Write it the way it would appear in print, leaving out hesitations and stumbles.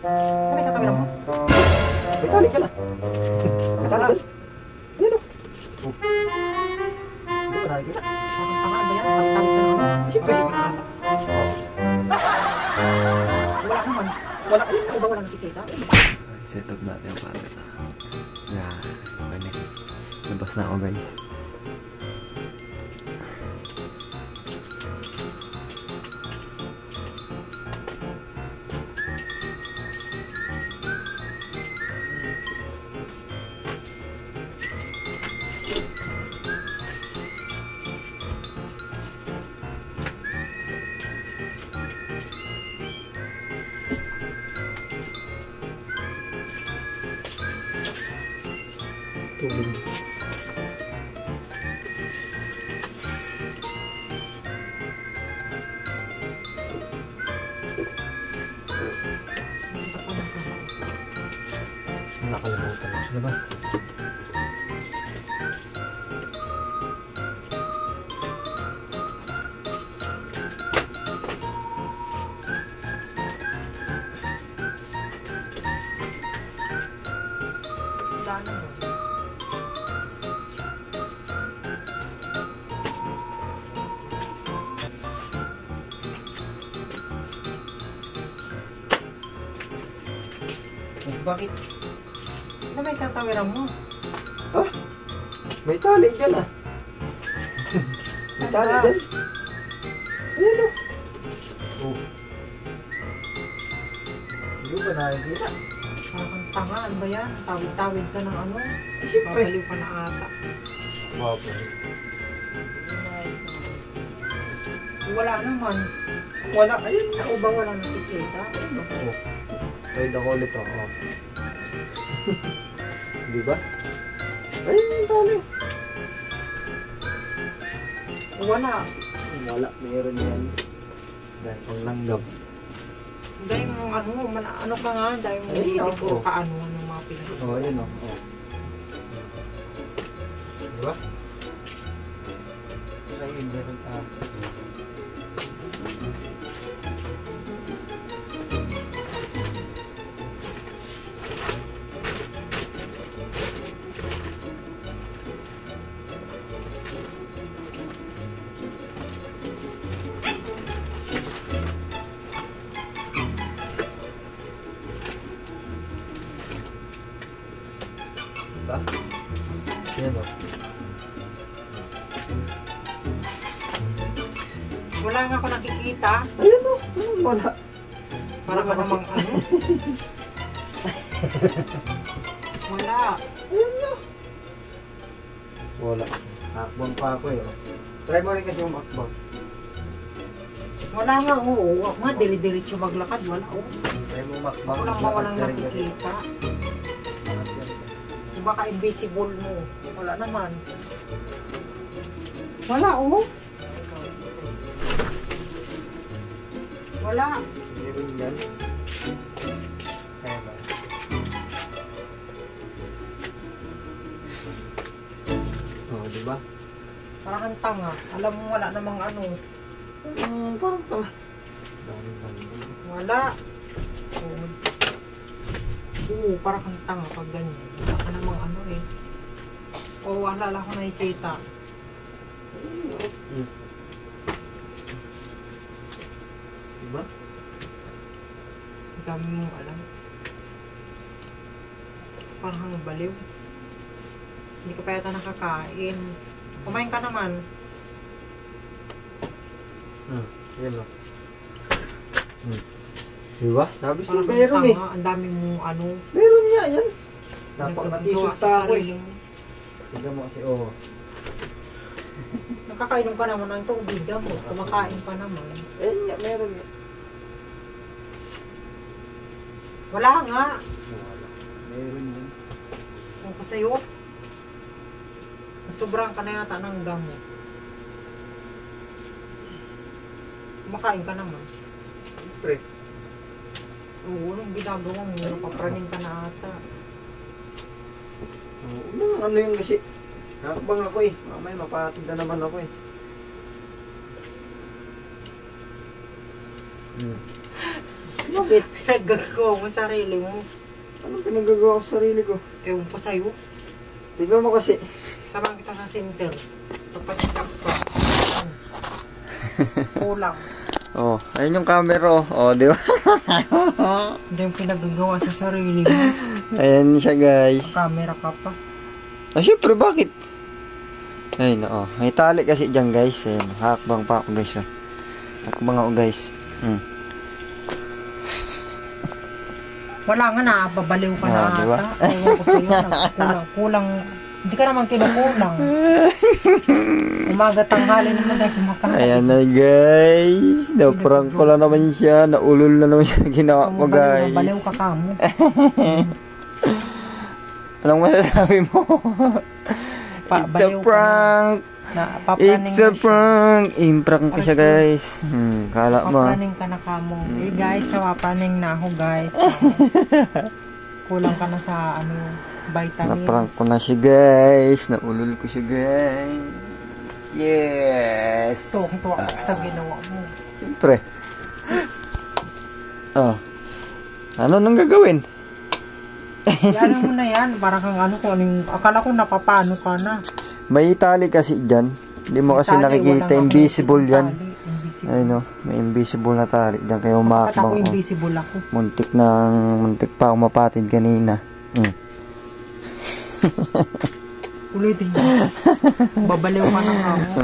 Ano yung tatawin mo? May tali ka na. May tali ka na. Ayan o. Hindi ko nakikita. Parang tangaan ba yan? Tawid ka naman. Siyempre. Pwede ko na ata. Wala naman. Wala. Ayun. Ako ba wala nakikita? Set up natin ang camera. Yeah, okay. Labas na ako guys. Tubig. Nakalimutan ako sa labas. Wala naman. Bakit? Ano ba yung tatawiran mo? Ha? May tali dyan ah. May tali Saan ba? dyan. Ayan o. Oh. Hindi ko ba nakikita? Parang kang tanga. Ano ba yan? Tawid-tawid ka ng ano? Siyempre. Babaliw ka na ata. Wow. Wala naman. Wala. Ayan. Ako ba wala nakikita? Ano? Oh. Try ako ulit o. Oh. Di ba? Ayun yung tali. Wala. Wala. Meron yan. Dahil pang langgam. Dahil mo ano ka nga, dahil mo Ayun, iisip oo. ko kaano ng mga pinag. Oo, oh, ayun o. Oh. Di ba? Ayun, meron ka. Diba? Yan o. Wala nga ako nakikita. Ayan o. Wala. Para ka Wala kasi. namang ano. Wala. Ayan na. Wala. Hakbang pa ako eh. Try mo rin kasi yung hakbang. Wala nga, oo. Nga, dili-diretso maglakad. Wala, oo. Try mo makbang. Walang mawalang nakikita. Baka invisible mo. Wala naman. Wala, oo. Wala. Meron yan. Ayan o. Oo, diba? Parang kang tanga. Alam mo, wala namang ano. Parang tama. Dami. Wala. Oo. Oo, parang kang tanga pag ganyan. Wala ka namang ano eh. Oo, wala lang ako nakikita. Diba? Ang dami mong alam. Parang kang baliw. Hindi ka pa yata nakakain. Kumain ka naman. Yan o. Diba? Sabi siya, Parang kang meron eh. tanga. Ang dami mong ano. Meron nga yan. Dapat nagkagawa natisulta sa ako eh. sarili mo. Tignan mo kasi, oh. Nakakainom ka naman ng tubig mo. Kumakain ka naman. Ayun nga, meron nga. Wala nga. Wala. Meron yan. Kung ko sa'yo, sobrang ka na yata ng gamot. Kumakain ka naman. Siyempre. Oo, anong ginagawa mo? Napapraning ka na ata. Ano yun kasi, nakakabang ako eh. Mamaya mapatid na naman ako eh. Bakit? Pinagagawa mo sarili mo. Anong pinagagawa ko sa sarili ko? Ewan ko sa'yo. Tignan mo kasi. Sarang kita sa center. Papacheck up ka. Kulang. Oh, ayun yung camera oh. Oh, di ba? Hindi yung pinagagawa sa sarili mo. Ayan siya guys. Camera ka pa. Ah, syempre, bakit? Ayun, oh. May tali kasi dyan, guys. Ayun, hakbang pa ako, guys. Oh. Hakbang ako, guys. Wala nga na, babaliw ka na Ah, diba? ata. Ewan ko sa'yo, kulang. Hindi ka naman kinukulang. Umaga tanghali naman dahil kumakain. Ayan na, guys. Na-prank ko lang naman siya. Naulol na naman siya ginawa ko, guys. Baliw ka kamo. Anong masasabi mo? It's a prank. It's a prank. Imprank ko siya, guys. Kala mo. Papraning ka na kamo. Eh guys, papraning na ako guys. Kulang ka na sa vitamins. Na-prank ko na siya, guys. Naulol ko siya, guys. Yes. Tuwang-tuwa ka sa ginawa mo. Siyempre. Oh. Ano nang gagawin? Yan mo na yan. Parang kang akala ko napapano ka na. May tali kasi dyan. Hindi mo kasi Tali, nakikita. walang Invisible tali, yan. invisible. Ayun o. May invisible na tali dyan. Kaya Ba't ako umakbang ko. invisible ako? Muntik pa ako mapatid kanina. Ulitin mo. Babaliw ka na ako.